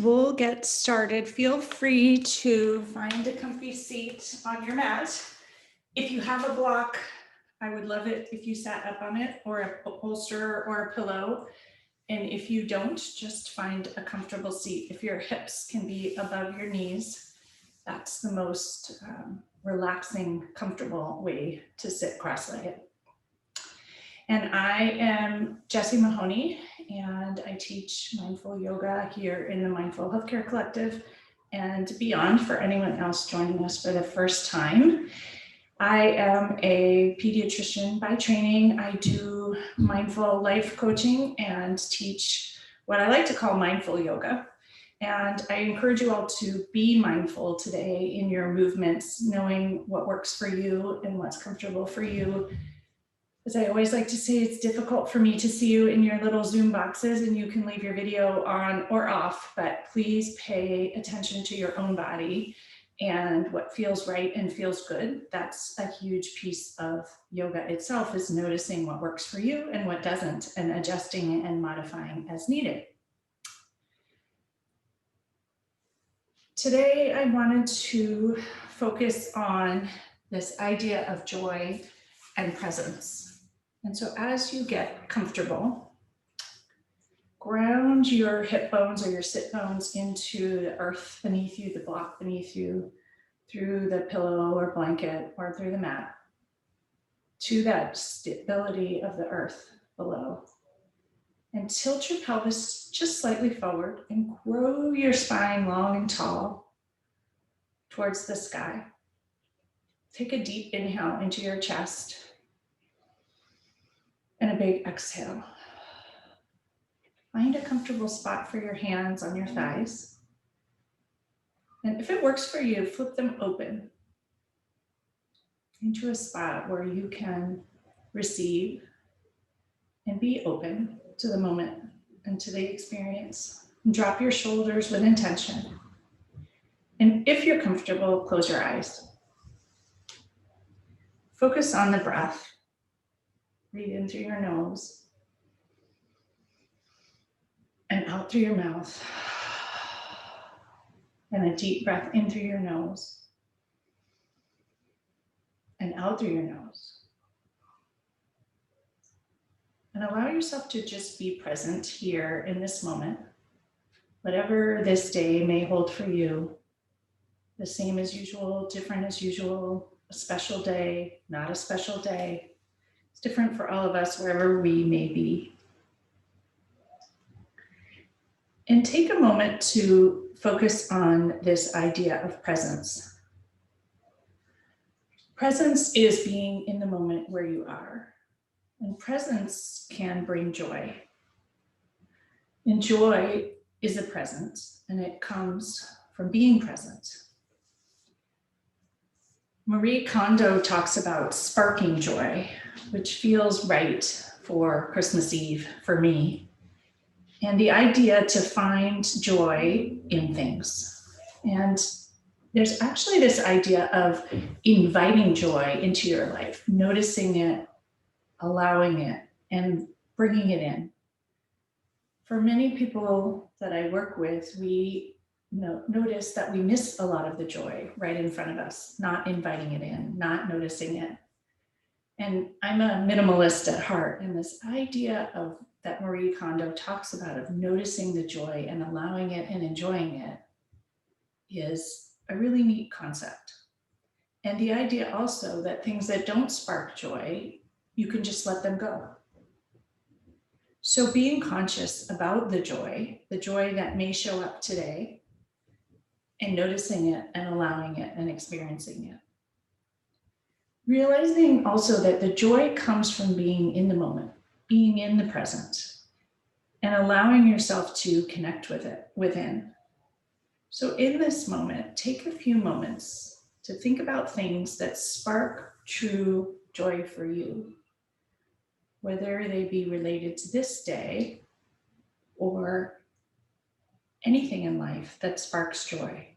We'll get started. Feel free to find a comfy seat on your mat. If you have a block, I would love it if you sat up on it, or a bolster or a pillow. And if you don't, just find a comfortable seat. If your hips can be above your knees, that's the most relaxing, comfortable way to sit cross-legged. And I am Jessie Mahoney, and I teach mindful yoga here in the Mindful Healthcare Collective and beyond for anyone else joining us for the first time. I am a pediatrician by training. I do mindful life coaching and teach what I like to call mindful yoga. And I encourage you all to be mindful today in your movements, knowing what works for you and what's comfortable for you. As I always like to say, it's difficult for me to see you in your little Zoom boxes, and you can leave your video on or off, but please pay attention to your own body and what feels right and feels good. That's a huge piece of yoga itself, is noticing what works for you and what doesn't, and adjusting and modifying as needed. Today, I wanted to focus on this idea of joy and presence. And so as you get comfortable, ground your hip bones or your sit bones into the earth beneath you, the block beneath you, through the pillow or blanket or through the mat, to that stability of the earth below. And tilt your pelvis just slightly forward and grow your spine long and tall towards the sky. Take a deep inhale into your chest and a big exhale. Find a comfortable spot for your hands on your thighs. And if it works for you, flip them open into a spot where you can receive and be open to the moment and to the experience. And drop your shoulders with intention. And if you're comfortable, close your eyes. Focus on the breath. Breathe in through your nose and out through your mouth. And a deep breath in through your nose and out through your nose. And allow yourself to just be present here in this moment. Whatever this day may hold for you, the same as usual, different as usual, a special day, not a special day. It's different for all of us wherever we may be. And take a moment to focus on this idea of presence. Presence is being in the moment where you are. And presence can bring joy. And joy is a presence, and it comes from being present. Marie Kondo talks about sparking joy, which feels right for Christmas Eve for me. And the idea to find joy in things. And there's actually this idea of inviting joy into your life, noticing it, allowing it, and bringing it in. For many people that I work with, we notice that we miss a lot of the joy right in front of us, not inviting it in, not noticing it. And I'm a minimalist at heart, and this idea of that Marie Kondo talks about, of noticing the joy and allowing it and enjoying it, is a really neat concept. And the idea also that things that don't spark joy, you can just let them go. So being conscious about the joy that may show up today, and noticing it and allowing it and experiencing it. Realizing also that the joy comes from being in the moment, being in the present, and allowing yourself to connect with it within. So in this moment, take a few moments to think about things that spark true joy for you, whether they be related to this day or anything in life that sparks joy.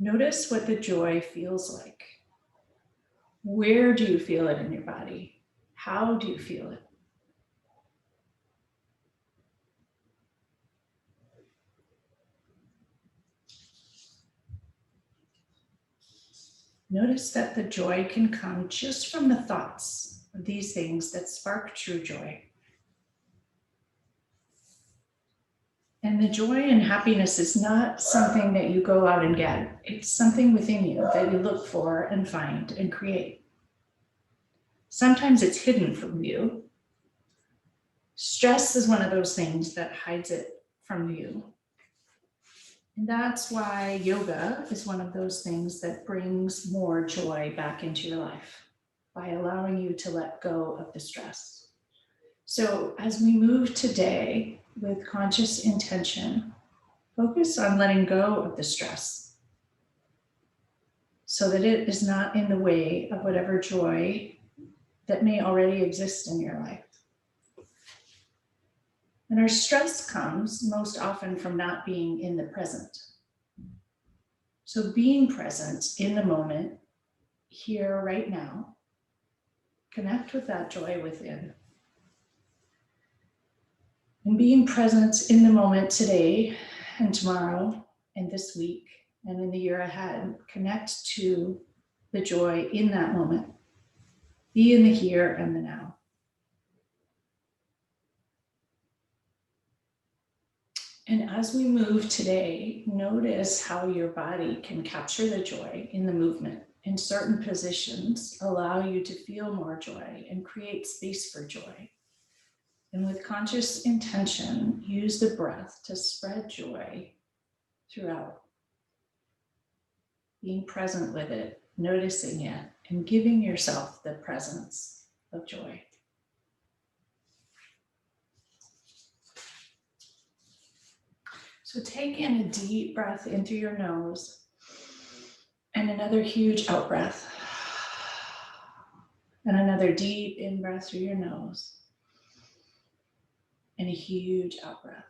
Notice what the joy feels like. Where do you feel it in your body? How do you feel it? Notice that the joy can come just from the thoughts of these things that spark true joy. And the joy and happiness is not something that you go out and get. It's something within you that you look for and find and create. Sometimes it's hidden from you. Stress is one of those things that hides it from you. And that's why yoga is one of those things that brings more joy back into your life by allowing you to let go of the stress. So as we move today with conscious intention, focus on letting go of the stress so that it is not in the way of whatever joy that may already exist in your life. And our stress comes most often from not being in the present. So being present in the moment, here, right now, connect with that joy within. And being present in the moment today and tomorrow and this week and in the year ahead, connect to the joy in that moment. Be in the here and the now. And as we move today, notice how your body can capture the joy in the movement. In certain positions, allow you to feel more joy and create space for joy. And with conscious intention, use the breath to spread joy throughout. Being present with it, noticing it, and giving yourself the presence of joy. So take in a deep breath in through your nose and another huge out breath. And another deep in breath through your nose and a huge out breath.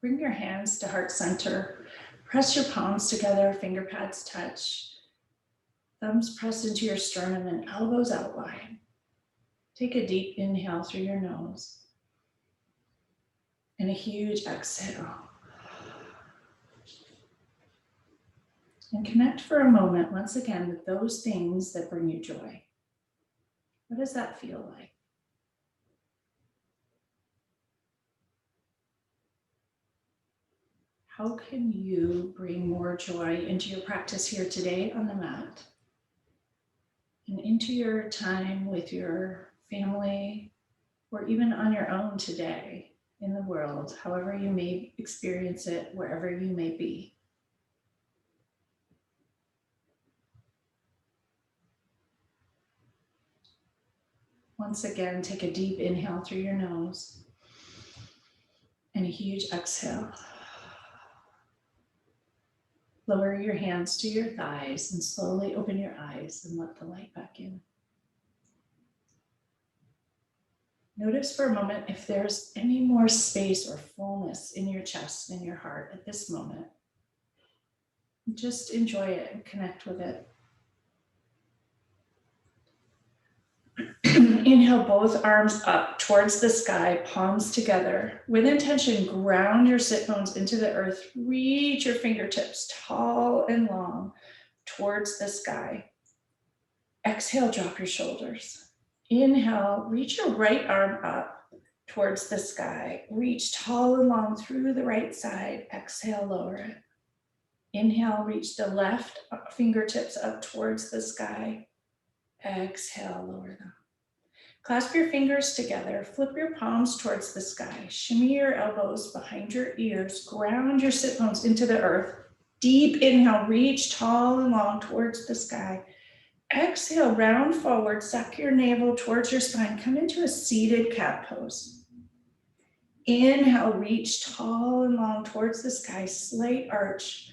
Bring your hands to heart center. Press your palms together, finger pads touch. Thumbs pressed into your sternum and elbows out wide. Take a deep inhale through your nose. And a huge exhale. And connect for a moment, once again, with those things that bring you joy. What does that feel like? How can you bring more joy into your practice here today on the mat? And into your time with your family, or even on your own today? In the world, however you may experience it, wherever you may be. Once again, take a deep inhale through your nose and a huge exhale. Lower your hands to your thighs and slowly open your eyes and let the light back in. Notice for a moment if there's any more space or fullness in your chest and your heart at this moment. Just enjoy it and connect with it. Inhale both arms up towards the sky, palms together. With intention, ground your sit bones into the earth. Reach your fingertips tall and long towards the sky. Exhale, drop your shoulders. Inhale, reach your right arm up towards the sky. Reach tall and long through the right side. Exhale, lower it. Inhale, reach the left fingertips up towards the sky. Exhale, lower them. Clasp your fingers together. Flip your palms towards the sky. Shimmy your elbows behind your ears. Ground your sit bones into the earth. Deep inhale, reach tall and long towards the sky. Exhale, round forward, suck your navel towards your spine. Come into a seated cat pose. Inhale, reach tall and long towards the sky, slight arch,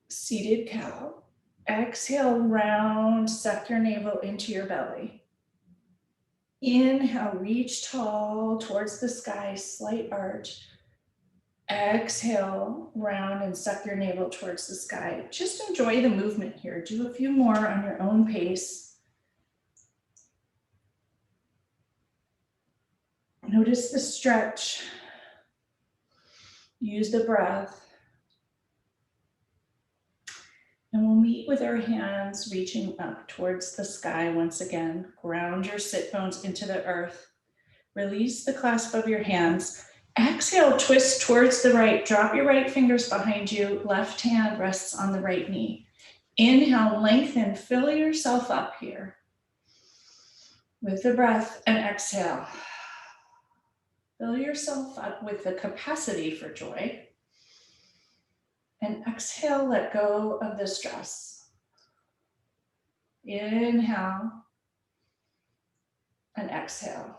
seated cow. Exhale, round, suck your navel into your belly. Inhale, reach tall towards the sky, slight arch. Exhale, round and suck your navel towards the sky. Just enjoy the movement here. Do a few more on your own pace. Notice the stretch. Use the breath. And we'll meet with our hands reaching up towards the sky once again. Ground your sit bones into the earth. Release the clasp of your hands. Exhale, twist towards the right. Drop your right fingers behind you. Left hand rests on the right knee. Inhale, lengthen, fill yourself up here with the breath, and exhale. Fill yourself up with the capacity for joy. And exhale, let go of the stress. Inhale and exhale.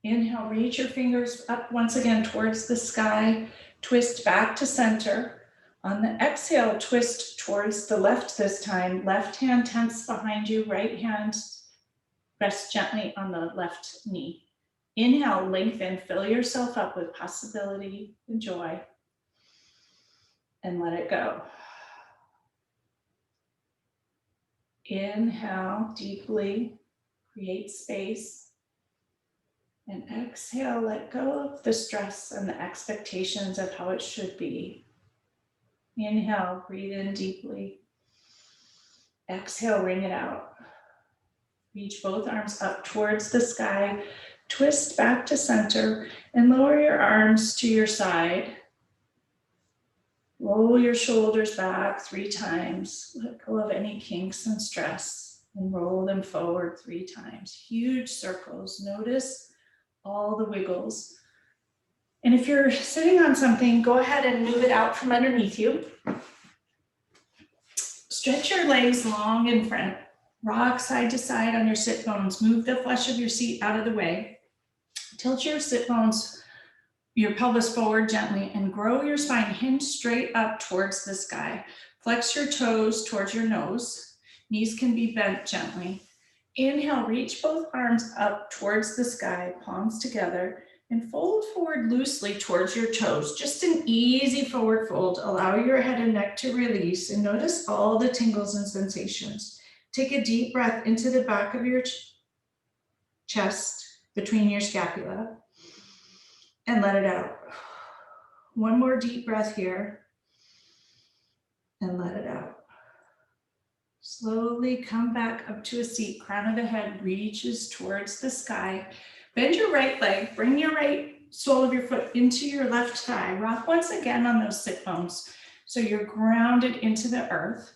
Inhale, reach your fingers up once again towards the sky. Twist back to center. On the exhale, twist towards the left this time. Left hand tense behind you. Right hand rest gently on the left knee. Inhale, lengthen, fill yourself up with possibility and joy. And let it go. Inhale deeply, create space. And exhale, let go of the stress and the expectations of how it should be. Inhale, breathe in deeply. Exhale, wring it out. Reach both arms up towards the sky. Twist back to center and lower your arms to your side. Roll your shoulders back 3 times. Let go of any kinks and stress and roll them forward 3 times. Huge circles. Notice all the wiggles. And if you're sitting on something, go ahead and move it out from underneath you. Stretch your legs long in front. Rock side to side on your sit bones. Move the flesh of your seat out of the way. Tilt your sit bones, your pelvis forward gently, and grow your spine. Hinge straight up towards the sky. Flex your toes towards your nose. Knees can be bent gently. Inhale, reach both arms up towards the sky, palms together, and fold forward loosely towards your toes. Just an easy forward fold. Allow your head and neck to release, and notice all the tingles and sensations. Take a deep breath into the back of your chest, between your scapula, and let it out. One more deep breath here, and let it out. Slowly come back up to a seat. Crown of the head reaches towards the sky. Bend your right leg. Bring your right sole of your foot into your left thigh. Rock once again on those sit bones so you're grounded into the earth.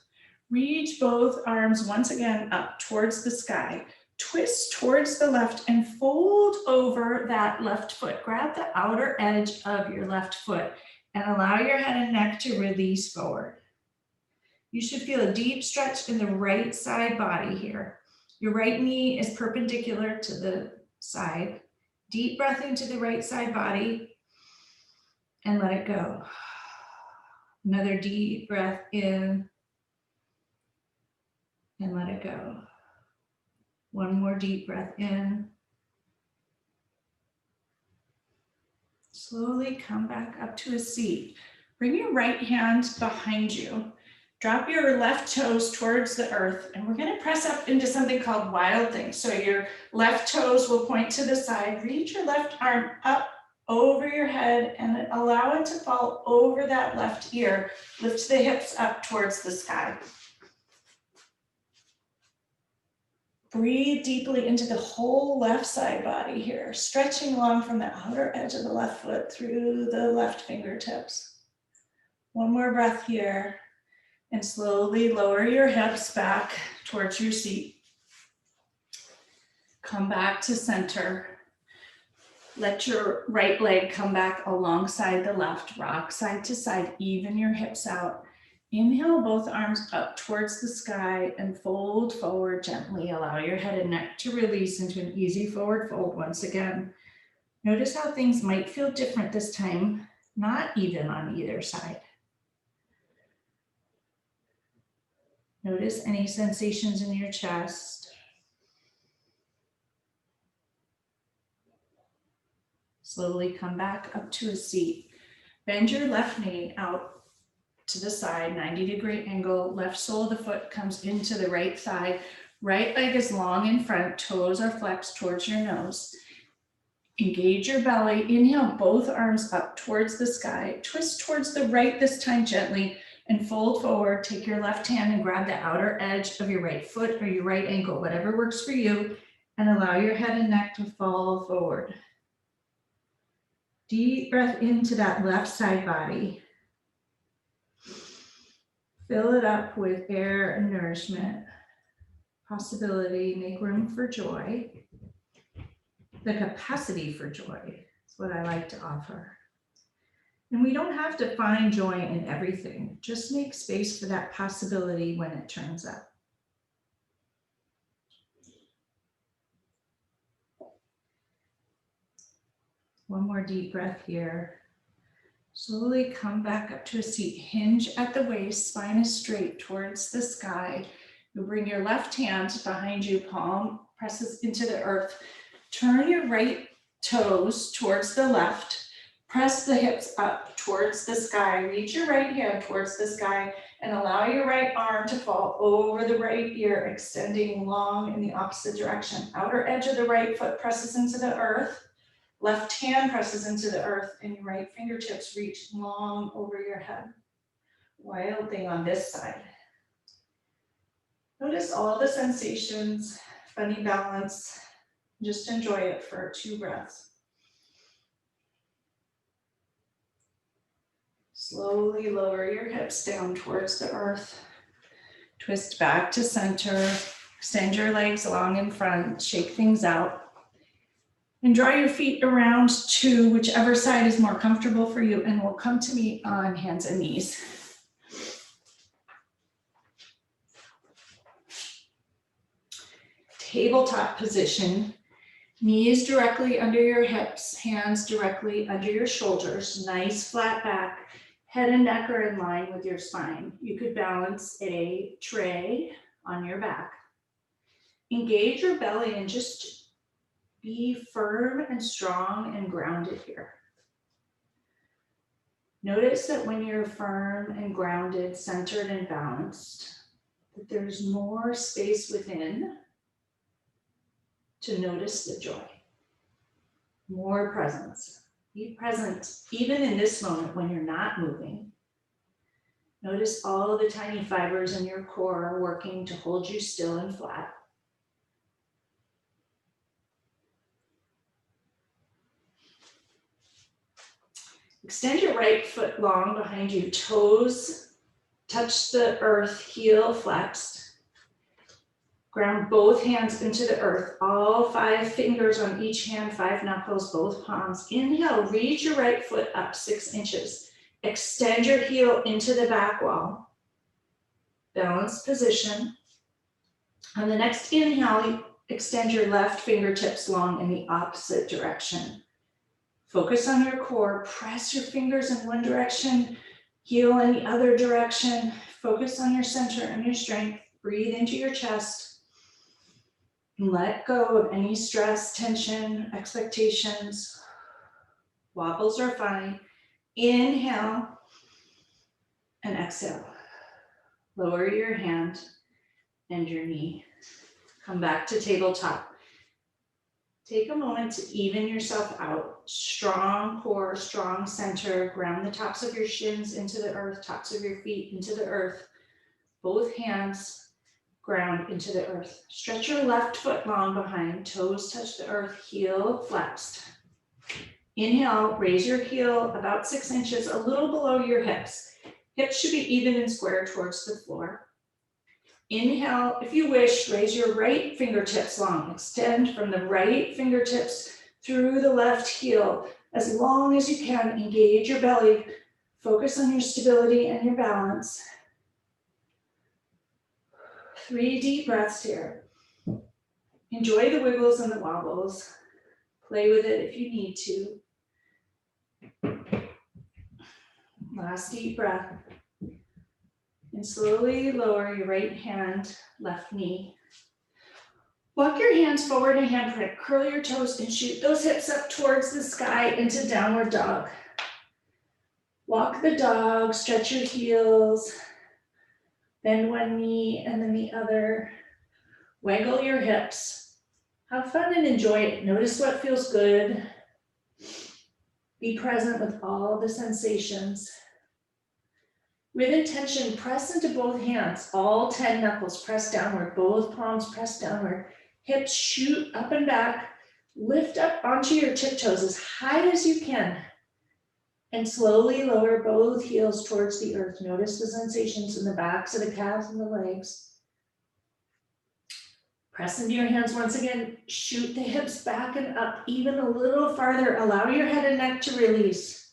Reach both arms once again up towards the sky. Twist towards the left and fold over that left foot. Grab the outer edge of your left foot and allow your head and neck to release forward. You should feel a deep stretch in the right side body here. Your right knee is perpendicular to the side. Deep breath into the right side body and let it go. Another deep breath in and let it go. One more deep breath in. Slowly come back up to a seat. Bring your right hand behind you. Drop your left toes towards the earth, and we're going to press up into something called wild thing. So your left toes will point to the side. Reach your left arm up over your head and allow it to fall over that left ear. Lift the hips up towards the sky. Breathe deeply into the whole left side body here, stretching along from the outer edge of the left foot through the left fingertips. One more breath here, and slowly lower your hips back towards your seat. Come back to center. Let your right leg come back alongside the left. Rock side to side, even your hips out. Inhale both arms up towards the sky and fold forward gently. Allow your head and neck to release into an easy forward fold once again. Notice how things might feel different this time, not even on either side. Notice any sensations in your chest. Slowly come back up to a seat. Bend your left knee out to the side, 90-degree angle. Left sole of the foot comes into the right thigh. Right leg is long in front, toes are flexed towards your nose. Engage your belly. Inhale, both arms up towards the sky. Twist towards the right this time gently and fold forward. Take your left hand and grab the outer edge of your right foot or your right ankle, whatever works for you, and allow your head and neck to fall forward. Deep breath into that left side body. Fill it up with air and nourishment. Possibility, make room for joy. The capacity for joy is what I like to offer. And we don't have to find joy in everything. Just make space for that possibility when it turns up. One more deep breath here. Slowly come back up to a seat. Hinge at the waist, spine is straight towards the sky. You'll bring your left hand behind you, palm presses into the earth. Turn your right toes towards the left. Press the hips up towards the sky. Reach your right hand towards the sky and allow your right arm to fall over the right ear, extending long in the opposite direction. Outer edge of the right foot presses into the earth. Left hand presses into the earth and your right fingertips reach long over your head. Wild thing on this side. Notice all the sensations, funny balance. Just enjoy it for 2 breaths. Slowly lower your hips down towards the earth. Twist back to center. Extend your legs long in front. Shake things out. And draw your feet around to whichever side is more comfortable for you, and we'll come to meet on hands and knees. Tabletop position. Knees directly under your hips, hands directly under your shoulders. Nice flat back. Head and neck are in line with your spine. You could balance a tray on your back. Engage your belly and just be firm and strong and grounded here. Notice that when you're firm and grounded, centered and balanced, that there's more space within to notice the joy. More presence. Be present even in this moment when you're not moving. Notice all the tiny fibers in your core are working to hold you still and flat. Extend your right foot long behind you. Toes touch the earth, heel flexed. Ground both hands into the earth. All 5 fingers on each hand, 5 knuckles, both palms. Inhale, reach your right foot up 6 inches. Extend your heel into the back wall. Balanced position. On the next inhale, extend your left fingertips long in the opposite direction. Focus on your core. Press your fingers in one direction, heel in the other direction. Focus on your center and your strength. Breathe into your chest. Let go of any stress, tension, expectations. Wobbles are fine. Inhale and exhale. Lower your hand and your knee. Come back to tabletop. Take a moment to even yourself out. Strong core, strong center. Ground the tops of your shins into the earth, tops of your feet into the earth. Both hands ground into the earth. Stretch your left foot long behind. Toes touch the earth, heel flexed. Inhale, raise your heel about 6 inches, a little below your hips. Hips should be even and square towards the floor. Inhale, if you wish, raise your right fingertips long. Extend from the right fingertips through the left heel. As long as you can, engage your belly. Focus on your stability and your balance. 3 deep breaths here. Enjoy the wiggles and the wobbles. Play with it if you need to. Last deep breath. And slowly lower your right hand, left knee. Walk your hands forward in handprint. Curl your toes and shoot those hips up towards the sky into downward dog. Walk the dog, stretch your heels. Bend one knee and then the other. Waggle your hips. Have fun and enjoy it. Notice what feels good. Be present with all the sensations. With intention, press into both hands, all 10 knuckles press downward, both palms press downward, hips shoot up and back, lift up onto your tiptoes as high as you can, and slowly lower both heels towards the earth. Notice the sensations in the backs of the calves and the legs. Press into your hands once again, shoot the hips back and up even a little farther. Allow your head and neck to release.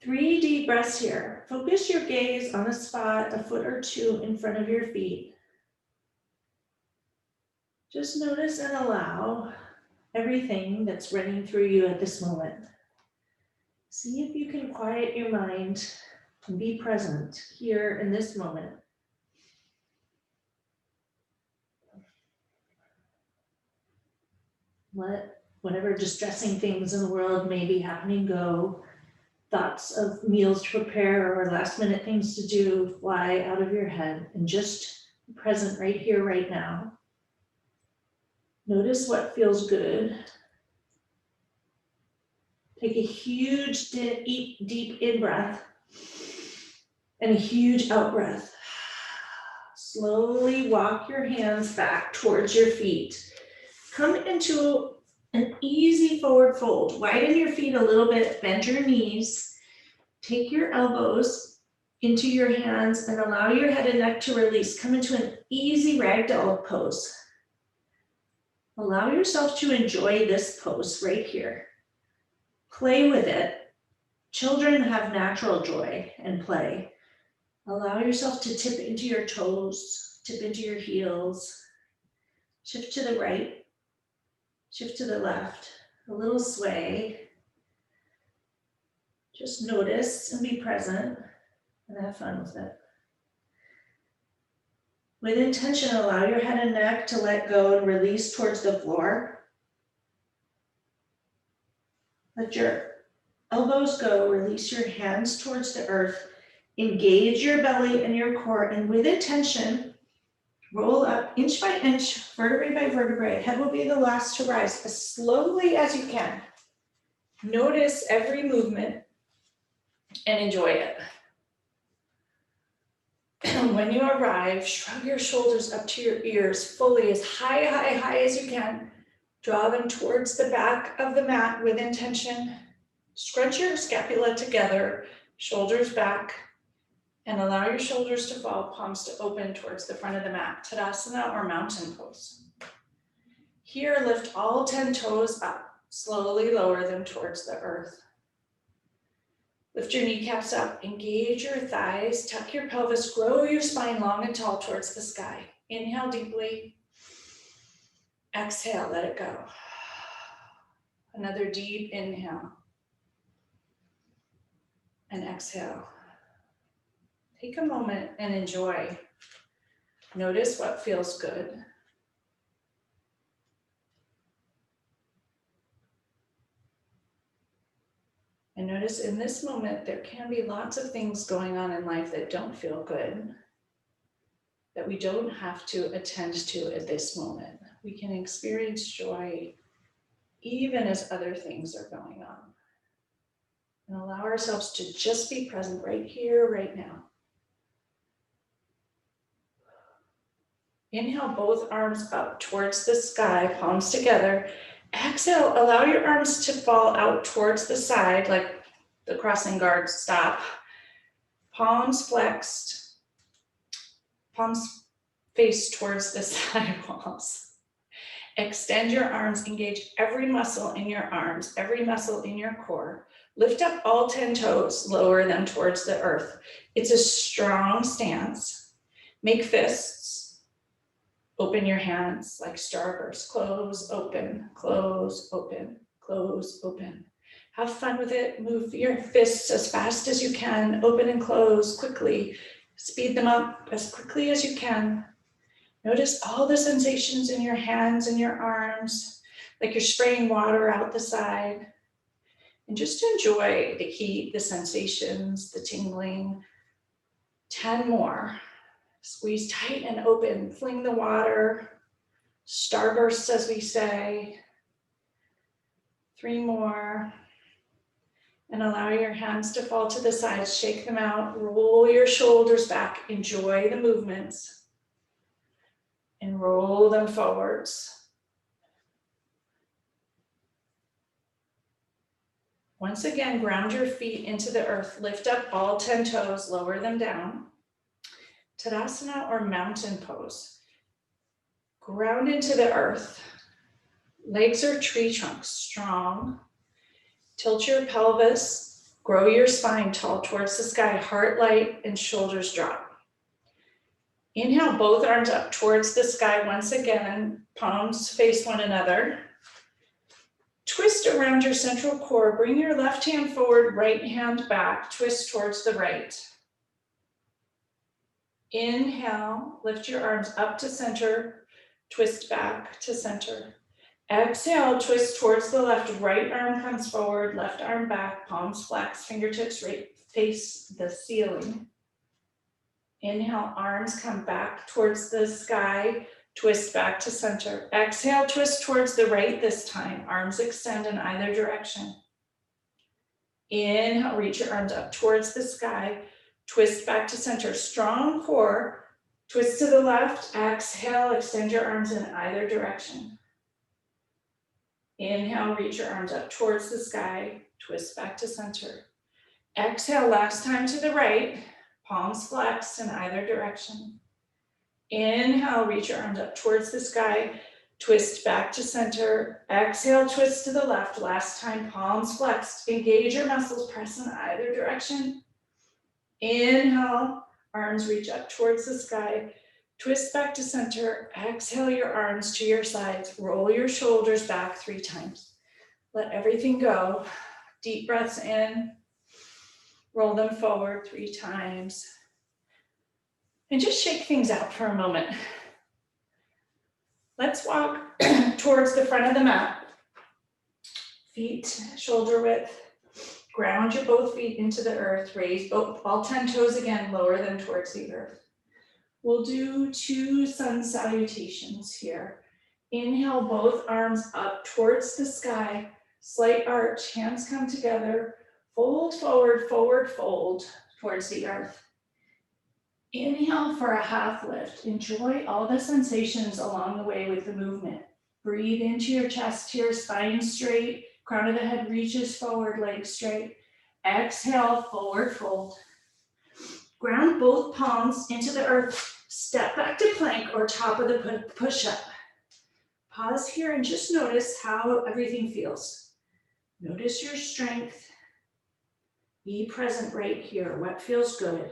3 deep breaths here. Focus your gaze on a spot a foot or 2 in front of your feet. Just notice and allow everything that's running through you at this moment. See if you can quiet your mind and be present here in this moment. Let whatever distressing things in the world may be happening go. Thoughts of meals to prepare or last minute things to do fly out of your head, and just be present right here, right now. Notice what feels good. Take a huge deep in breath and a huge out breath. Slowly walk your hands back towards your feet. Come into an easy forward fold. Widen your feet a little bit, bend your knees. Take your elbows into your hands and allow your head and neck to release. Come into an easy ragdoll pose. Allow yourself to enjoy this pose right here. Play with it. Children have natural joy and play. Allow yourself to tip into your toes, tip into your heels. Shift to the right, shift to the left, a little sway. Just notice and be present and have fun with it. With intention, allow your head and neck to let go and release towards the floor. Let your elbows go, release your hands towards the earth. Engage your belly and your core, and with intention, roll up inch by inch, vertebrae by vertebrae. Head will be the last to rise as slowly as you can. Notice every movement and enjoy it. When you arrive, shrug your shoulders up to your ears fully, as high as you can. Draw them towards the back of the mat with intention. Scrunch your scapula together, shoulders back, and allow your shoulders to fall, palms to open towards the front of the mat. Tadasana or mountain pose. Here, lift all 10 toes up. Slowly lower them towards the earth. Lift your kneecaps up, engage your thighs, tuck your pelvis, grow your spine long and tall towards the sky. Inhale deeply. Exhale, let it go. Another deep inhale. And exhale. Take a moment and enjoy. Notice what feels good. And notice in this moment, there can be lots of things going on in life that don't feel good, that we don't have to attend to at this moment. We can experience joy even as other things are going on. And allow ourselves to just be present right here, right now. Inhale, both arms up towards the sky, palms together. Exhale, allow your arms to fall out towards the side, like the crossing guard stop. Palms flexed, palms face towards the side walls. Extend your arms, engage every muscle in your arms, every muscle in your core. Lift up all 10 toes, lower them towards the earth. It's a strong stance. Make fists. Open your hands like starbursts. Close, open, close, open, close, open. Have fun with it. Move your fists as fast as you can. Open and close quickly. Speed them up as quickly as you can. Notice all the sensations in your hands and your arms, like you're spraying water out the side. And just enjoy the heat, the sensations, the tingling. 10 more. Squeeze tight and open, fling the water, starbursts as we say. 3 more. And allow your hands to fall to the sides, shake them out, roll your shoulders back, enjoy the movements, and roll them forwards. Once again, ground your feet into the earth, lift up all 10 toes, lower them down. Tadasana or mountain pose. Ground into the earth. Legs are tree trunks, strong. Tilt your pelvis, grow your spine tall towards the sky, heart light and shoulders drop. Inhale, both arms up towards the sky once again, palms face one another. Twist around your central core, bring your left hand forward, right hand back, twist towards the right. Inhale, lift your arms up to center, twist back to center. Exhale, twist towards the left, right arm comes forward, left arm back, palms flex, fingertips right face the ceiling. Inhale, arms come back towards the sky, twist back to center. Exhale, twist towards the right this time, arms extend in either direction. Inhale, reach your arms up towards the sky, twist back to center, strong core, twist to the left, exhale, extend your arms in either direction. Inhale, reach your arms up towards the sky, twist back to center. Exhale, last time to the right, palms flexed in either direction. Inhale, reach your arms up towards the sky, twist back to center. Exhale, twist to the left, last time, palms flexed. Engage your muscles, press in either direction. Inhale, arms reach up towards the sky, twist back to center. Exhale your arms to your sides. Roll your shoulders back 3 times. Let everything go. Deep breaths in. Roll them forward 3 times. And just shake things out for a moment. Let's walk towards the front of the mat. Feet shoulder width. Ground your both feet into the earth. Raise all 10 toes again. Lower them towards the earth. We'll do 2 sun salutations here. Inhale, both arms up towards the sky. Slight arch, hands come together. Fold forward, forward fold towards the earth. Inhale for a half lift. Enjoy all the sensations along the way with the movement. Breathe into your chest here, spine straight. Crown of the head reaches forward, legs straight. Exhale, forward fold. Ground both palms into the earth. Step back to plank or top of the push-up. Pause here and just notice how everything feels. Notice your strength. Be present right here. What feels good?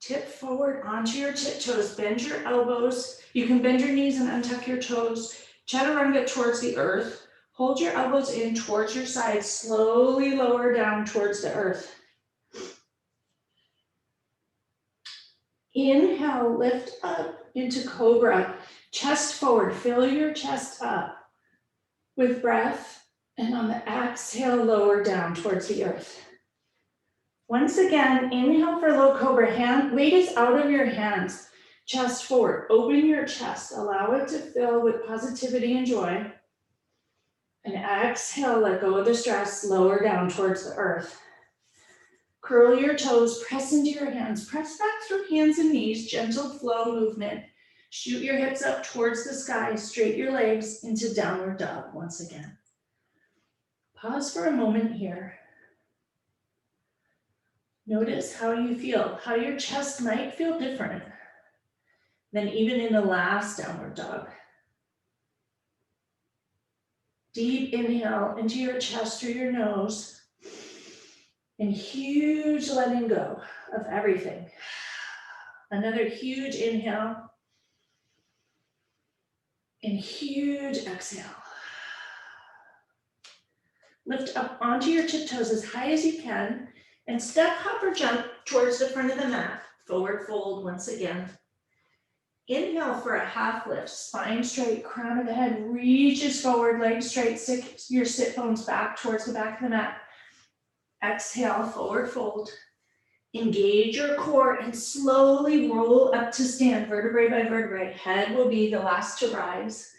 Tip forward onto your tiptoes. Bend your elbows. You can bend your knees and untuck your toes. Chaturanga towards the earth. Hold your elbows in towards your sides. Slowly lower down towards the earth. Inhale, lift up into cobra. Chest forward. Fill your chest up with breath. And on the exhale, lower down towards the earth. Once again, inhale for low cobra. Weight is out of your hands. Chest forward. Open your chest. Allow it to fill with positivity and joy. And exhale, let go of the stress. Lower down towards the earth. Curl your toes. Press into your hands. Press back through hands and knees. Gentle flow movement. Shoot your hips up towards the sky. Straighten your legs into downward dog once again. Pause for a moment here. Notice how you feel, how your chest might feel different than even in the last downward dog. Deep inhale into your chest through your nose and huge letting go of everything. Another huge inhale and huge exhale. Lift up onto your tiptoes as high as you can and step, hop, or jump towards the front of the mat. Forward fold once again. Inhale for a half lift. Spine straight, crown of the head reaches forward, legs straight, your sit bones back towards the back of the mat. Exhale, forward fold. Engage your core and slowly roll up to stand, vertebrae by vertebrae. Head will be the last to rise.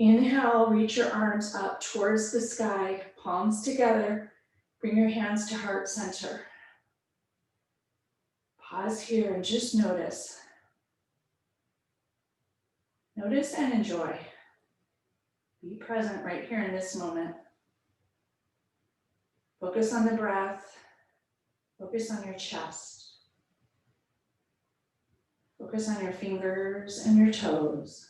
Inhale, reach your arms up towards the sky, palms together. Bring your hands to heart center. Pause here and just notice. Notice and enjoy. Be present right here in this moment. Focus on the breath. Focus on your chest. Focus on your fingers and your toes.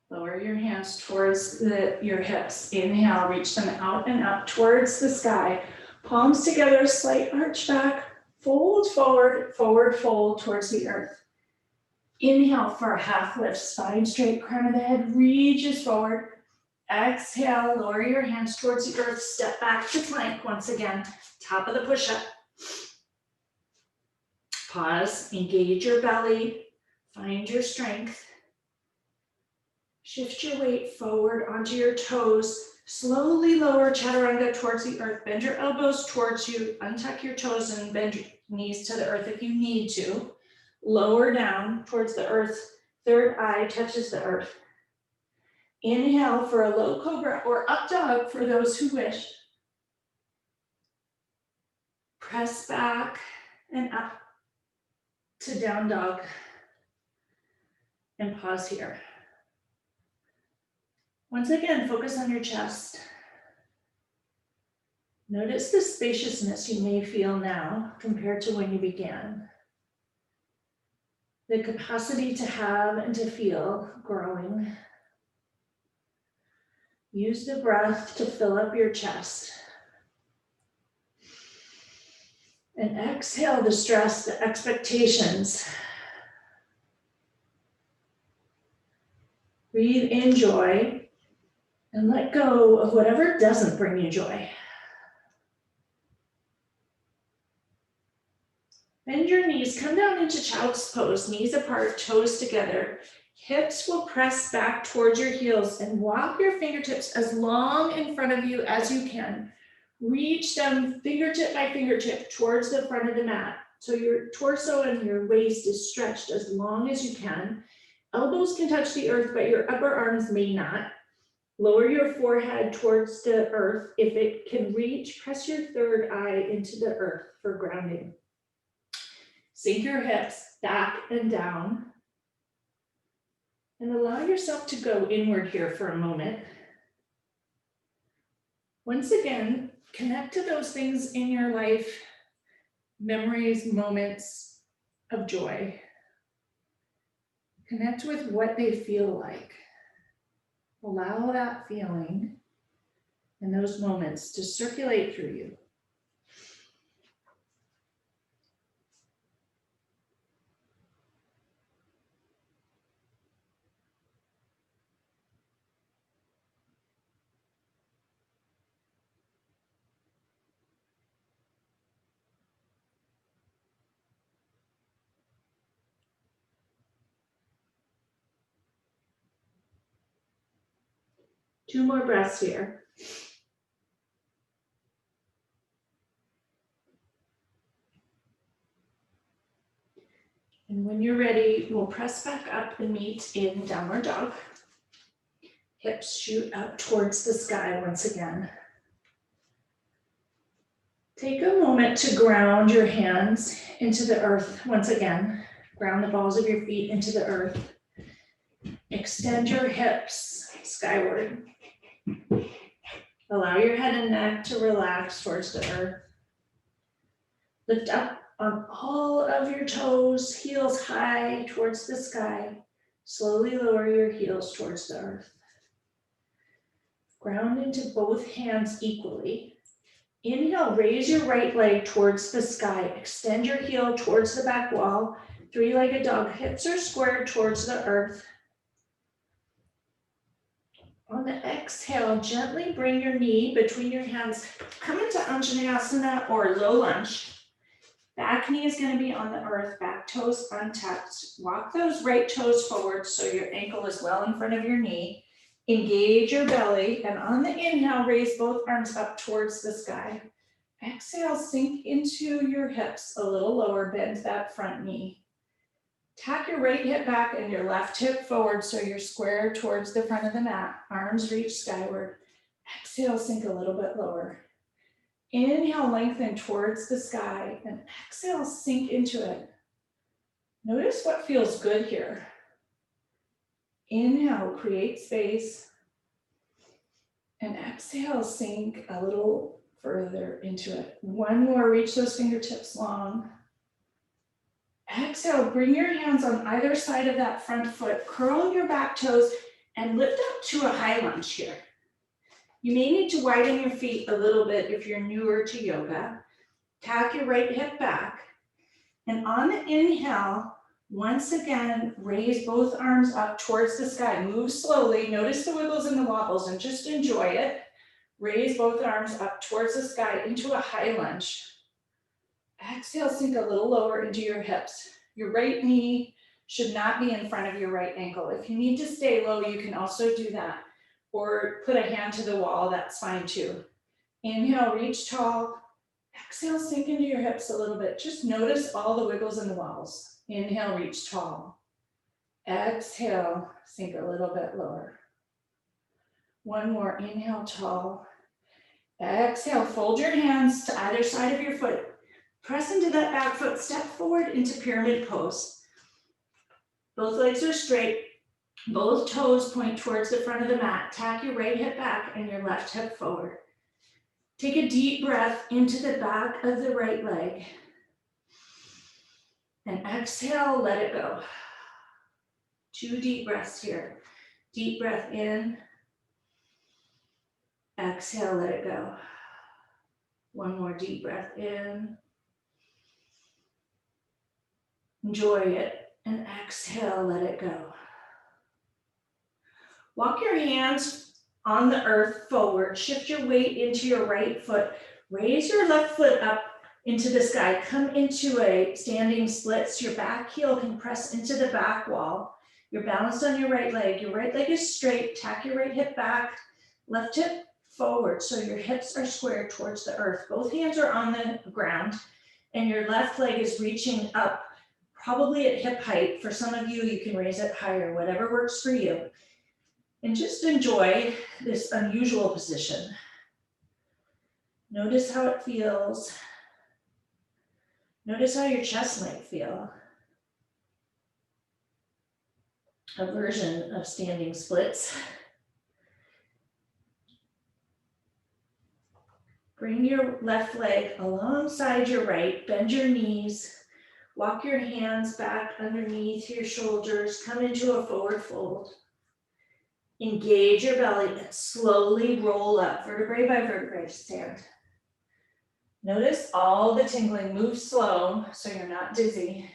Lower your hands towards your hips. Inhale, reach them out and up towards the sky. Palms together, slight arch back. Fold forward, forward fold towards the earth. Inhale for a half lift, spine straight, crown of the head reaches forward. Exhale, lower your hands towards the earth. Step back to plank once again. Top of the push-up. Pause, engage your belly. Find your strength. Shift your weight forward onto your toes. Slowly lower chaturanga towards the earth. Bend your elbows towards you. Untuck your toes and bend your knees to the earth if you need to. Lower down towards the earth. Third eye touches the earth. Inhale for a low cobra or up dog for those who wish. Press back and up to down dog. And pause here. Once again, focus on your chest. Notice the spaciousness you may feel now compared to when you began. The capacity to have and to feel growing. Use the breath to fill up your chest. And exhale the stress, the expectations. Breathe in joy. And let go of whatever doesn't bring you joy. Bend your knees, come down into child's pose, knees apart, toes together. Hips will press back towards your heels and walk your fingertips as long in front of you as you can. Reach them fingertip by fingertip towards the front of the mat. So your torso and your waist is stretched as long as you can. Elbows can touch the earth, but your upper arms may not. Lower your forehead towards the earth. If it can reach, press your third eye into the earth for grounding. Sink your hips back and down. And allow yourself to go inward here for a moment. Once again, connect to those things in your life, memories, moments of joy. Connect with what they feel like. Allow that feeling and those moments to circulate through you. Two more breaths here. And when you're ready, we'll press back up and meet in downward dog. Hips shoot up towards the sky once again. Take a moment to ground your hands into the earth once again. Ground the balls of your feet into the earth. Extend your hips skyward. Allow your head and neck to relax towards the earth. Lift up on all of your toes, heels high towards the sky. Slowly lower your heels towards the earth. Ground into both hands equally. Inhale, raise your right leg towards the sky. Extend your heel towards the back wall. Three-legged dog, hips are squared towards the earth. On the exhale, gently bring your knee between your hands. Come into Anjaneyasana or low lunge. Back knee is going to be on the earth, back toes untucked. Walk those right toes forward so your ankle is well in front of your knee. Engage your belly, and on the inhale, raise both arms up towards the sky. Exhale, sink into your hips a little lower, bend that front knee. Tack your right hip back and your left hip forward so you're square towards the front of the mat. Arms reach skyward. Exhale, sink a little bit lower. Inhale, lengthen towards the sky, and exhale, sink into it. Notice what feels good here. Inhale, create space, and exhale, sink a little further into it. One more, reach those fingertips long. Exhale, bring your hands on either side of that front foot, curl your back toes, and lift up to a high lunge here. You may need to widen your feet a little bit if you're newer to yoga. Tack your right hip back, and on the inhale, once again, raise both arms up towards the sky. Move slowly, notice the wiggles and the wobbles, and just enjoy it. Raise both arms up towards the sky into a high lunge. Exhale, sink a little lower into your hips. Your right knee should not be in front of your right ankle. If you need to stay low, you can also do that. Or put a hand to the wall, that's fine too. Inhale, reach tall. Exhale, sink into your hips a little bit. Just notice all the wiggles and the wobbles. Inhale, reach tall. Exhale, sink a little bit lower. One more, inhale, tall. Exhale, fold your hands to either side of your foot. Press into that back foot, step forward into pyramid pose. Both legs are straight, both toes point towards the front of the mat. Tack your right hip back and your left hip forward. Take a deep breath into the back of the right leg. And exhale, let it go. 2 deep breaths here. Deep breath in. Exhale, let it go. One more deep breath in. Enjoy it. And exhale, let it go. Walk your hands on the earth forward. Shift your weight into your right foot. Raise your left foot up into the sky. Come into a standing split so your back heel can press into the back wall. You're balanced on your right leg. Your right leg is straight. Tack your right hip back. Left hip forward so your hips are square towards the earth. Both hands are on the ground and your left leg is reaching up, probably at hip height. For some of you, you can raise it higher, whatever works for you. And just enjoy this unusual position. Notice how it feels. Notice how your chest might feel. A version of standing splits. Bring your left leg alongside your right, bend your knees, walk your hands back underneath your shoulders, come into a forward fold. Engage your belly and slowly roll up, vertebrae by vertebrae, stand. Notice all the tingling, move slow so you're not dizzy.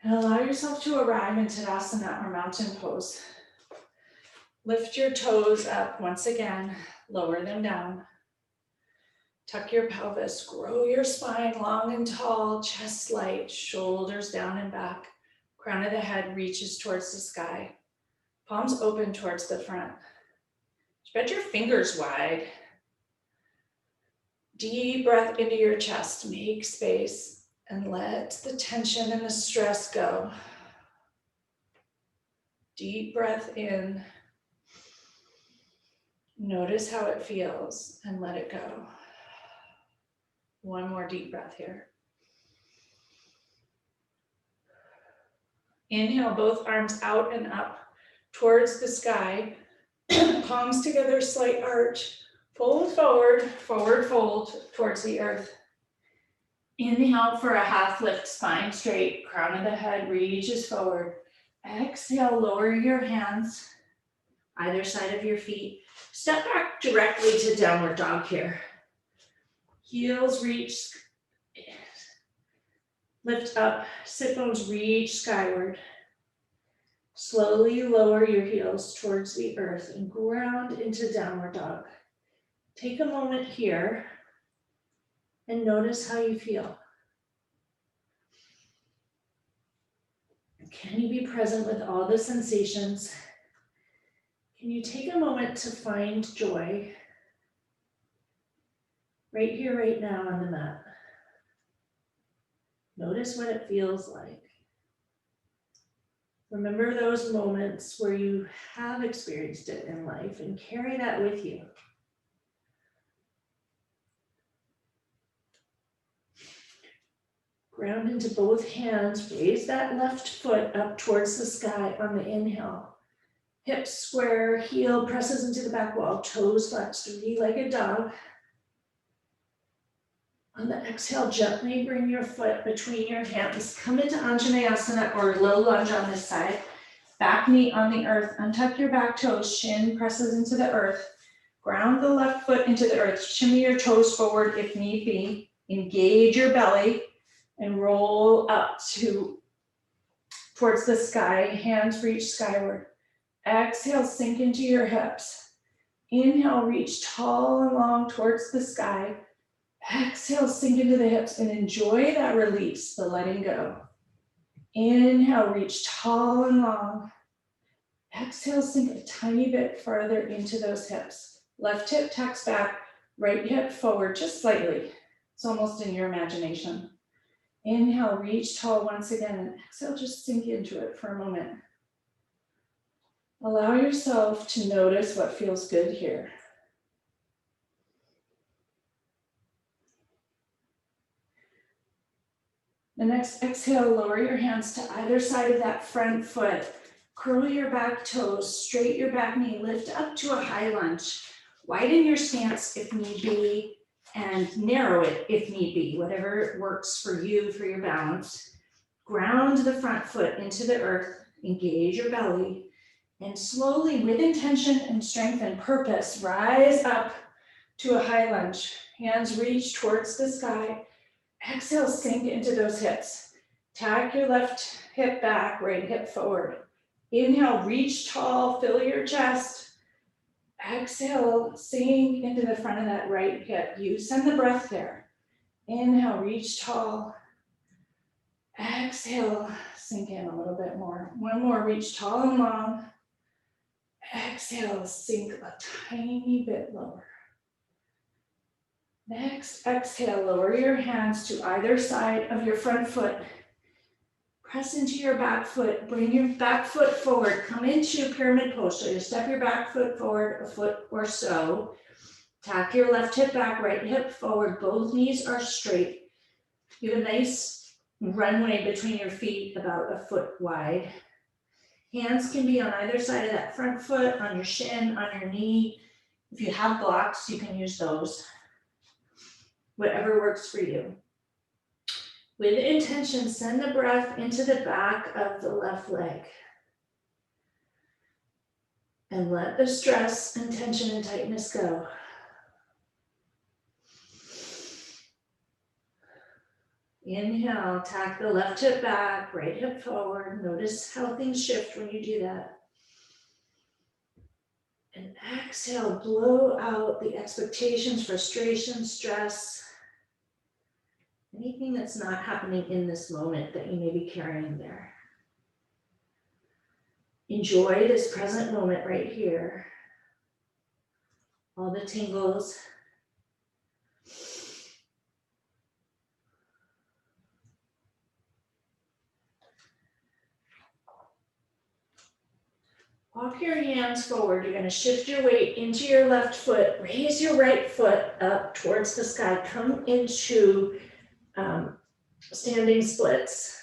And allow yourself to arrive in Tadasana or mountain pose. Lift your toes up once again, lower them down. Tuck your pelvis, grow your spine long and tall, chest light, shoulders down and back. Crown of the head reaches towards the sky. Palms open towards the front. Spread your fingers wide. Deep breath into your chest, make space, and let the tension and the stress go. Deep breath in. Notice how it feels and let it go. One more deep breath here. Inhale, both arms out and up towards the sky. Palms together, slight arch. Fold forward, forward fold towards the earth. Inhale for a half lift, spine straight, crown of the head reaches forward. Exhale, lower your hands, either side of your feet. Step back directly to downward dog here. Heels reach, lift up, sit bones reach skyward. Slowly lower your heels towards the earth and ground into downward dog. Take a moment here and notice how you feel. Can you be present with all the sensations? Can you take a moment to find joy? right here, right now on the mat. Notice what it feels like. Remember those moments where you have experienced it in life and carry that with you. Ground into both hands, raise that left foot up towards the sky on the inhale. Hips square, heel presses into the back wall, toes flexed, three-legged dog. On the exhale, gently bring your foot between your hands. Come into Anjaneyasana or low lunge on this side. Back knee on the earth, untuck your back toes, shin presses into the earth. Ground the left foot into the earth, shimmy your toes forward if need be. Engage your belly and roll up towards the sky, hands reach skyward. Exhale, sink into your hips. Inhale, reach tall and long towards the sky. Exhale, sink into the hips and enjoy that release, the letting go. Inhale, reach tall and long. Exhale, sink a tiny bit farther into those hips. Left hip tucks back, right hip forward, just slightly. It's almost in your imagination. Inhale, reach tall once again, and exhale, just sink into it for a moment. Allow yourself to notice what feels good here. The next exhale, lower your hands to either side of that front foot. Curl your back toes, straight your back knee, lift up to a high lunge. Widen your stance if need be, and narrow it if need be, whatever works for you for your balance. Ground the front foot into the earth, engage your belly, and slowly, with intention and strength and purpose, rise up to a high lunge. Hands reach towards the sky. Exhale, sink into those hips. Tag your left hip back, right hip forward. Inhale, reach tall, fill your chest. Exhale, sink into the front of that right hip. You send the breath there. Inhale, reach tall. Exhale, sink in a little bit more. One more, reach tall and long. Exhale, sink a tiny bit lower. Next, exhale, lower your hands to either side of your front foot. Press into your back foot, bring your back foot forward, come into pyramid pose. So you step your back foot forward a foot or so. Tack your left hip back, right hip forward. Both knees are straight. You have a nice runway between your feet, about a foot wide. Hands can be on either side of that front foot, on your shin, on your knee. If you have blocks, you can use those. Whatever works for you. With intention, send the breath into the back of the left leg. And let the stress and tension and tightness go. Inhale, tack the left hip back, right hip forward. Notice how things shift when you do that. And exhale, blow out the expectations, frustration, stress, anything that's not happening in this moment that you may be carrying there. Enjoy this present moment right here. All the tingles. Walk your hands forward. You're going to shift your weight into your left foot. Raise your right foot up towards the sky. Come into standing splits.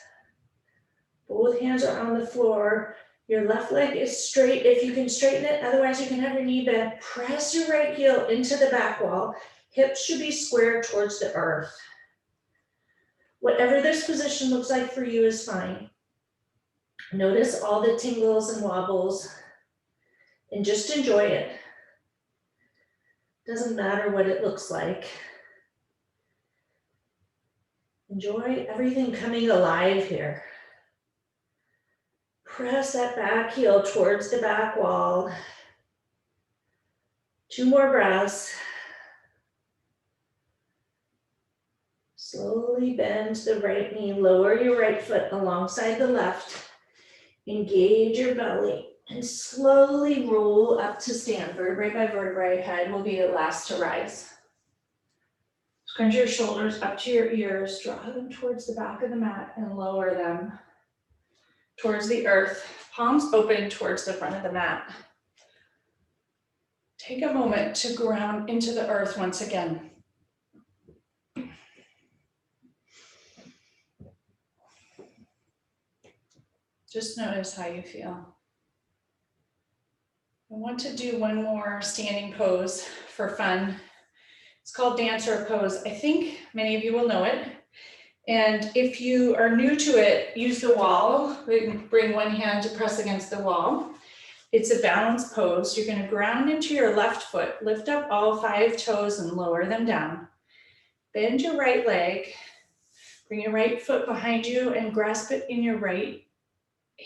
Both hands are on the floor. Your left leg is straight if you can straighten it. Otherwise, you can have your knee bent. Press your right heel into the back wall. Hips should be square towards the earth. Whatever this position looks like for you is fine. Notice all the tingles and wobbles and just enjoy it. Doesn't matter what it looks like. Enjoy everything coming alive here. Press that back heel towards the back wall. 2 more breaths. Slowly bend the right knee, lower your right foot alongside the left. Engage your belly and slowly roll up to stand. Vertebrae by vertebrae, head will be the last to rise. Scrunch your shoulders up to your ears, draw them towards the back of the mat and lower them towards the earth, palms open towards the front of the mat. Take a moment to ground into the earth once again. Just notice how you feel. I want to do one more standing pose for fun. It's called dancer pose. I think many of you will know it. And if you are new to it, use the wall. We can bring one hand to press against the wall. It's a balance pose. You're going to ground into your left foot, lift up all 5 toes and lower them down. Bend your right leg, bring your right foot behind you and grasp it in your right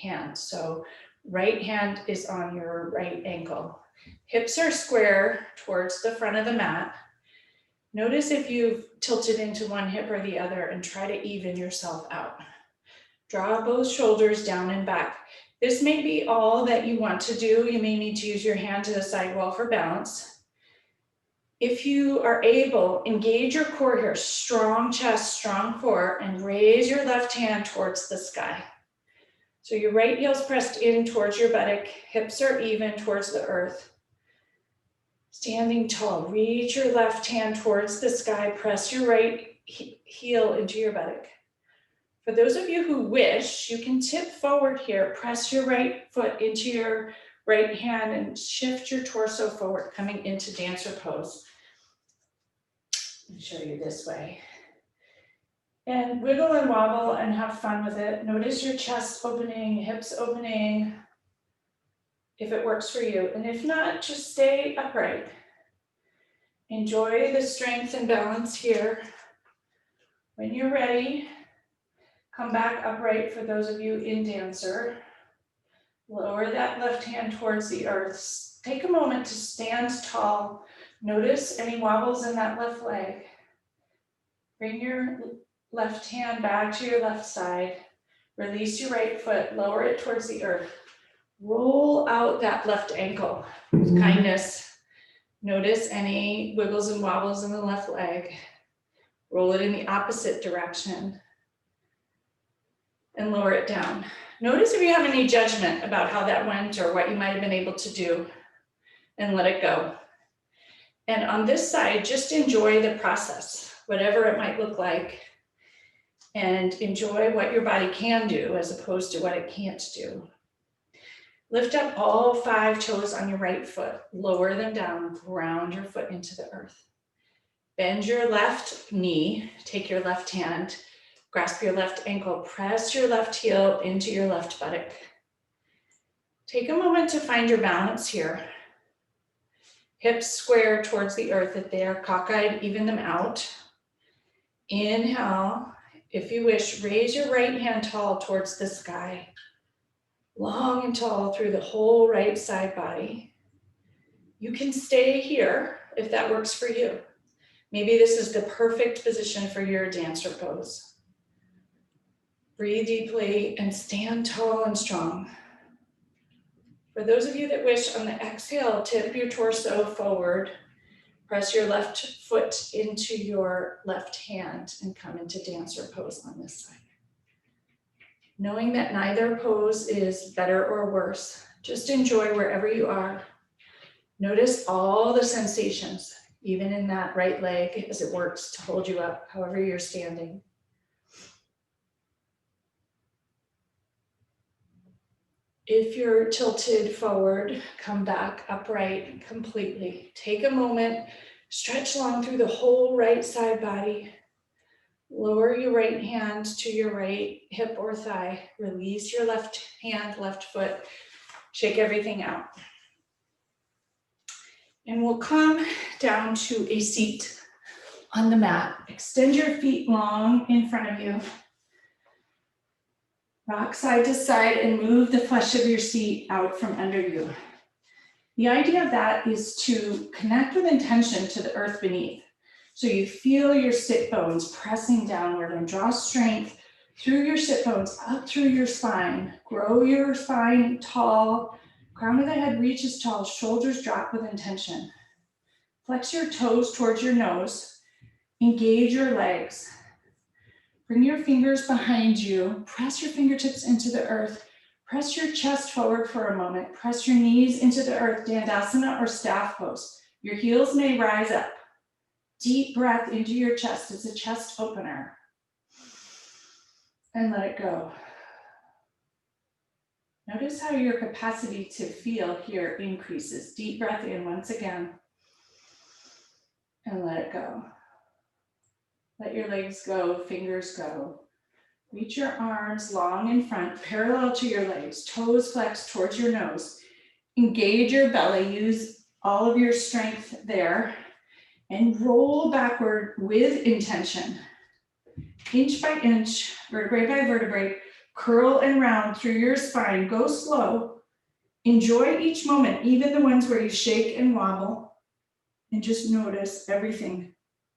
hand. So right hand is on your right ankle. Hips are square towards the front of the mat. Notice if you've tilted into one hip or the other and try to even yourself out. Draw both shoulders down and back. This may be all that you want to do. You may need to use your hand to the side wall for balance. If you are able, engage your core here, strong chest, strong core, and raise your left hand towards the sky. So your right heel's pressed in towards your buttock, hips are even towards the earth. Standing tall, reach your left hand towards the sky, press your right heel into your buttock. For those of you who wish, you can tip forward here, press your right foot into your right hand and shift your torso forward, coming into dancer pose. I'll show you this way. And wiggle and wobble and have fun with it. Notice your chest opening, hips opening, if it works for you. And if not, just stay upright. Enjoy the strength and balance here. When you're ready, come back upright for those of you in dancer. Lower that left hand towards the earth. Take a moment to stand tall. Notice any wobbles in that left leg. Bring your left hand back to your left side. Release your right foot, lower it towards the earth. Roll out that left ankle with kindness. Notice any wiggles and wobbles in the left leg. Roll it in the opposite direction and lower it down. Notice if you have any judgment about how that went or what you might have been able to do, and let it go. And on this side, just enjoy the process, whatever it might look like, and enjoy what your body can do as opposed to what it can't do. Lift up all 5 toes on your right foot, lower them down, ground your foot into the earth. Bend your left knee, take your left hand, grasp your left ankle, press your left heel into your left buttock. Take a moment to find your balance here. Hips square towards the earth if they are cockeyed, even them out. Inhale, if you wish, raise your right hand tall towards the sky. Long and tall through the whole right side body. You can stay here if that works for you. Maybe this is the perfect position for your dancer pose. Breathe deeply and stand tall and strong. For those of you that wish, on the exhale, tip your torso forward. Press your left foot into your left hand and come into dancer pose on this side. Knowing that neither pose is better or worse, just enjoy wherever you are. Notice all the sensations, even in that right leg as it works to hold you up, however you're standing. If you're tilted forward, come back upright completely. Take a moment, stretch long through the whole right side body. Lower your right hand to your right hip or thigh. Release your left hand, left foot. Shake everything out. And we'll come down to a seat on the mat. Extend your feet long in front of you. Rock side to side and move the flesh of your seat out from under you. The idea of that is to connect with intention to the earth beneath. So you feel your sit bones pressing downward and draw strength through your sit bones up through your spine. Grow your spine tall, crown of the head reaches tall, shoulders drop with intention. Flex your toes towards your nose. Engage your legs. Bring your fingers behind you. Press your fingertips into the earth. Press your chest forward for a moment. Press your knees into the earth, Dandasana or staff pose. Your heels may rise up. Deep breath into your chest. It's a chest opener. And let it go. Notice how your capacity to feel here increases. Deep breath in once again. And let it go. Let your legs go, fingers go. Reach your arms long in front, parallel to your legs, toes flexed towards your nose. Engage your belly, use all of your strength there, and roll backward with intention. Inch by inch, vertebrae by vertebrae, curl and round through your spine. Go slow. Enjoy each moment, even the ones where you shake and wobble, and just notice everything.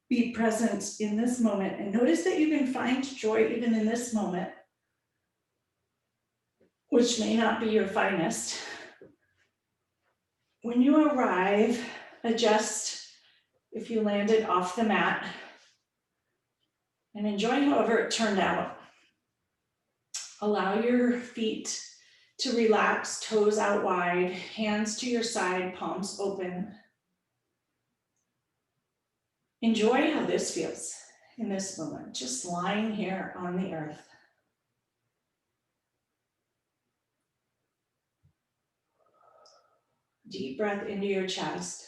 Be present in this moment and notice that you can find joy even in this moment, which may not be your finest. When you arrive, adjust if you landed off the mat and enjoy however it turned out. Allow your feet to relax, toes out wide, hands to your side, palms open. Enjoy how this feels in this moment, just lying here on the earth. Deep breath into your chest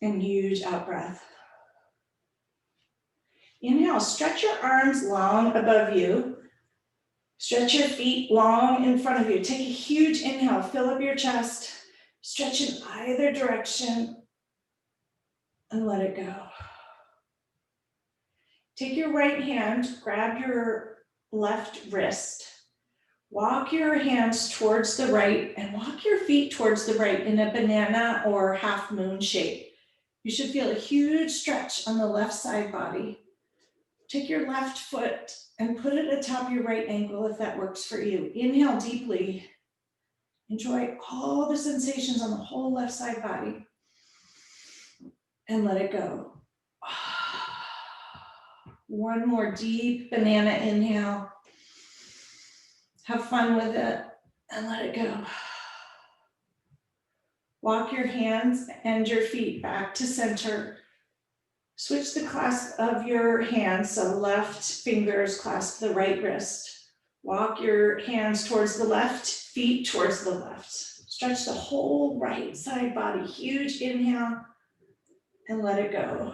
and huge out breath. Inhale, stretch your arms long above you. Stretch your feet long in front of you. Take a huge inhale, fill up your chest, stretch in either direction, and let it go. Take your right hand, grab your left wrist, walk your hands towards the right, and walk your feet towards the right in a banana or half moon shape. You should feel a huge stretch on the left side body. Take your left foot and put it atop your right ankle if that works for you. Inhale deeply. Enjoy all the sensations on the whole left side body. And let it go. One more deep banana inhale. Have fun with it and let it go. Walk your hands and your feet back to center. Switch the clasp of your hands, so left fingers clasp the right wrist. Walk your hands towards the left, feet towards the left. Stretch the whole right side body. Huge inhale and let it go.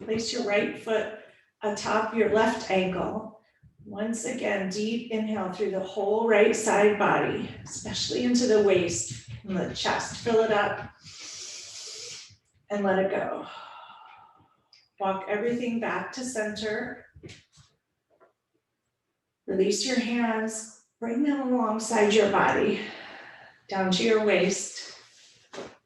Place your right foot atop your left ankle. Once again, deep inhale through the whole right side body, especially into the waist and the chest. Fill it up and let it go. Walk everything back to center. Release your hands, bring them alongside your body, down to your waist.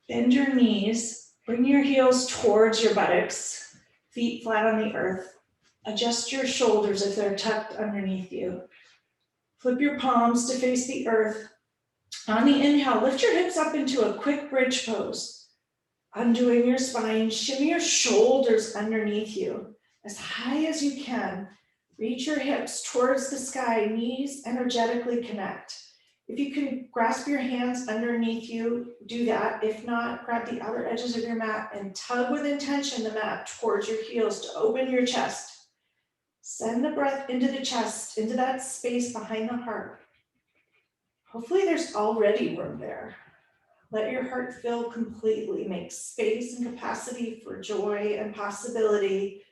Bend your knees, bring your heels towards your buttocks, feet flat on the earth. Adjust your shoulders if they're tucked underneath you. Flip your palms to face the earth. On the inhale, lift your hips up into a quick bridge pose. Undoing your spine, shimmy your shoulders underneath you as high as you can. Reach your hips towards the sky, knees energetically connect. If you can grasp your hands underneath you, do that. If not, grab the outer edges of your mat and tug with intention the mat towards your heels to open your chest. Send the breath into the chest, into that space behind the heart. Hopefully there's already room there. Let your heart fill completely. Make space and capacity for joy and possibility.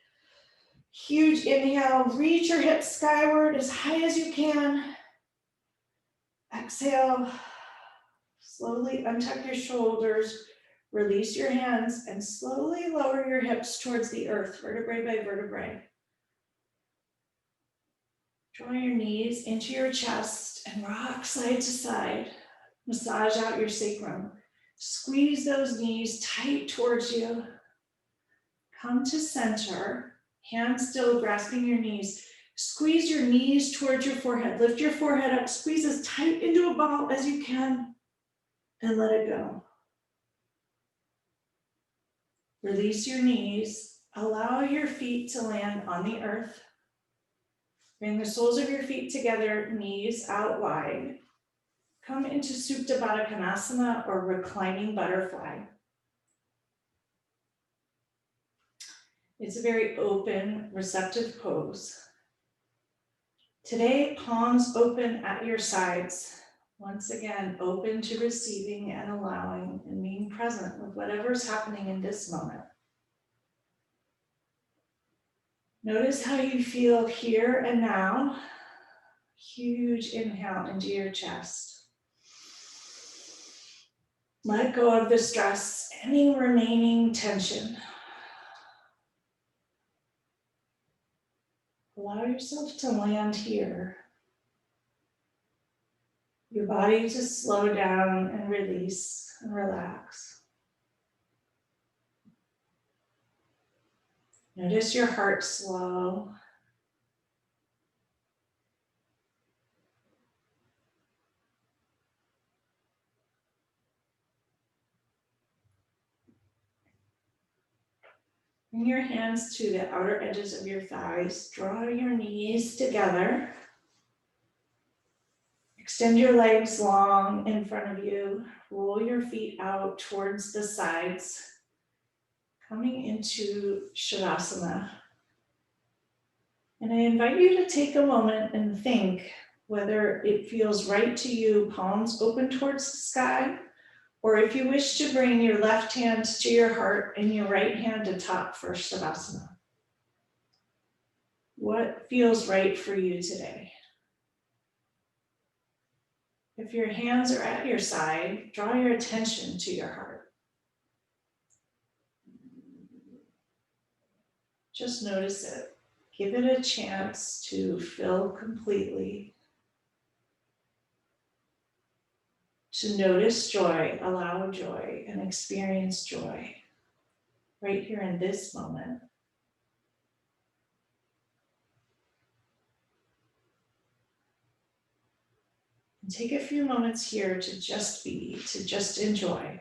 Huge inhale, reach your hips skyward as high as you can. Exhale, slowly untuck your shoulders, release your hands, and slowly lower your hips towards the earth, vertebrae by vertebrae. Draw your knees into your chest and rock side to side. Massage out your sacrum. Squeeze those knees tight towards you. Come to center. Hands still grasping your knees. Squeeze your knees towards your forehead. Lift your forehead up. Squeeze as tight into a ball as you can. And let it go. Release your knees. Allow your feet to land on the earth. Bring the soles of your feet together, knees out wide. Come into Supta Baddha Konasana or reclining butterfly. It's a very open, receptive pose. Today, palms open at your sides. Once again, open to receiving and allowing and being present with whatever's happening in this moment. Notice how you feel here and now. Huge inhale into your chest. Let go of the stress, any remaining tension. Allow yourself to land here. Your body to slow down and release and relax. Notice your heart slow. Bring your hands to the outer edges of your thighs. Draw your knees together. Extend your legs long in front of you. Roll your feet out towards the sides. Coming into Shavasana. And I invite you to take a moment and think whether it feels right to you, palms open towards the sky, or if you wish to bring your left hand to your heart and your right hand atop for Shavasana. What feels right for you today? If your hands are at your side, draw your attention to your heart. Just notice it. Give it a chance to fill completely. To notice joy, allow joy, and experience joy right here in this moment. And take a few moments here to just be, to just enjoy.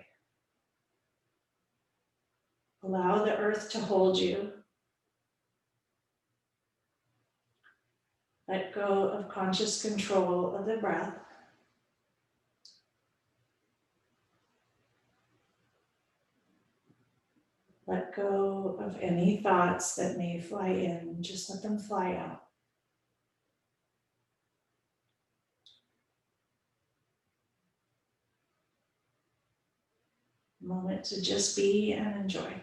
Allow the earth to hold you. Let go of conscious control of the breath. Let go of any thoughts that may fly in, just let them fly out. A moment to just be and enjoy.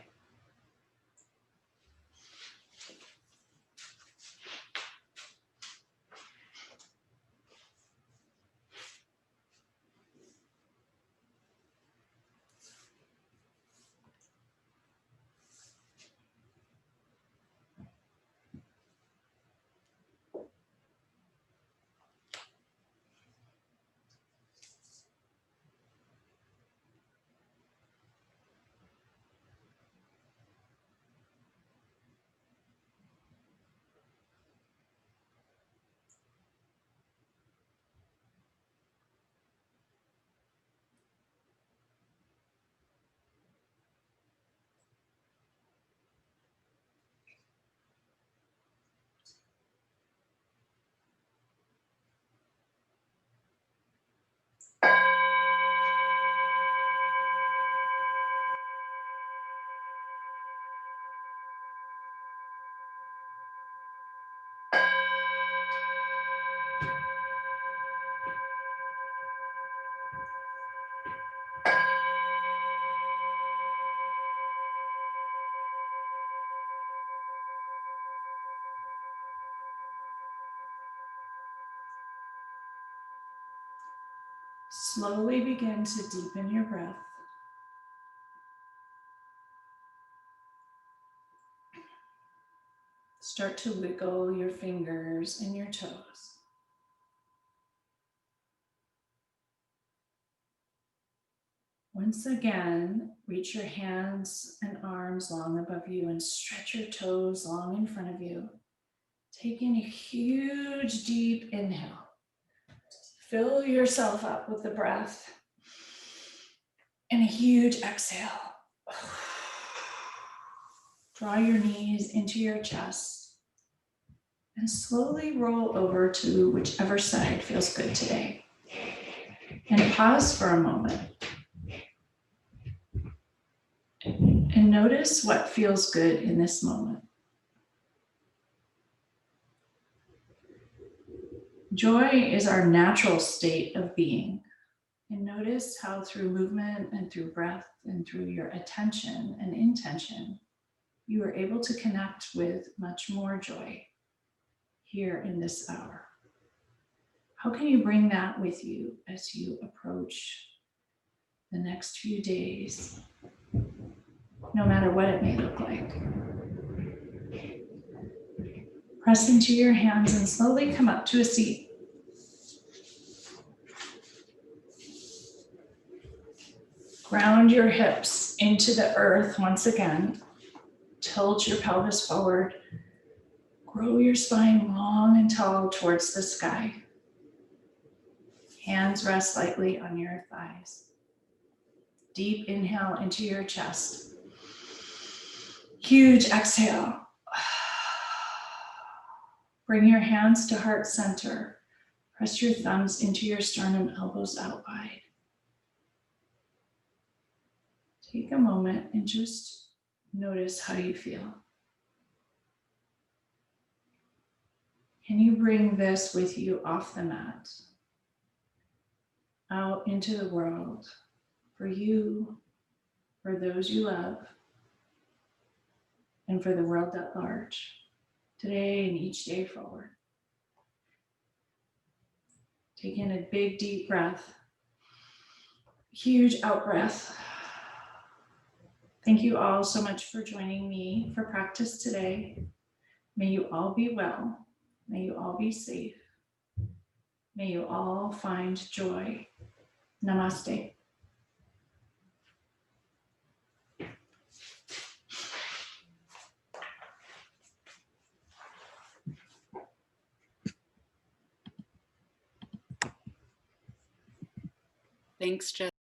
Slowly begin to deepen your breath. Start to wiggle your fingers and your toes. Once again, reach your hands and arms long above you and stretch your toes long in front of you. Taking a huge deep inhale. Fill yourself up with the breath and a huge exhale. Draw your knees into your chest and slowly roll over to whichever side feels good today. And pause for a moment. And notice what feels good in this moment. Joy is our natural state of being. And notice how through movement and through breath and through your attention and intention, you are able to connect with much more joy here in this hour. How can you bring that with you as you approach the next few days, no matter what it may look like? Press into your hands and slowly come up to a seat. Ground your hips into the earth once again. Tilt your pelvis forward. Grow your spine long and tall towards the sky. Hands rest lightly on your thighs. Deep inhale into your chest. Huge exhale. Bring your hands to heart center. Press your thumbs into your sternum, elbows out wide. Take a moment and just notice how you feel. Can you bring this with you off the mat, out into the world, for you, for those you love, and for the world at large, today and each day forward? Take in a big, deep breath, huge out breath. Thank you all so much for joining me for practice today. May you all be well. May you all be safe. May you all find joy. Namaste. Thanks, Jessie.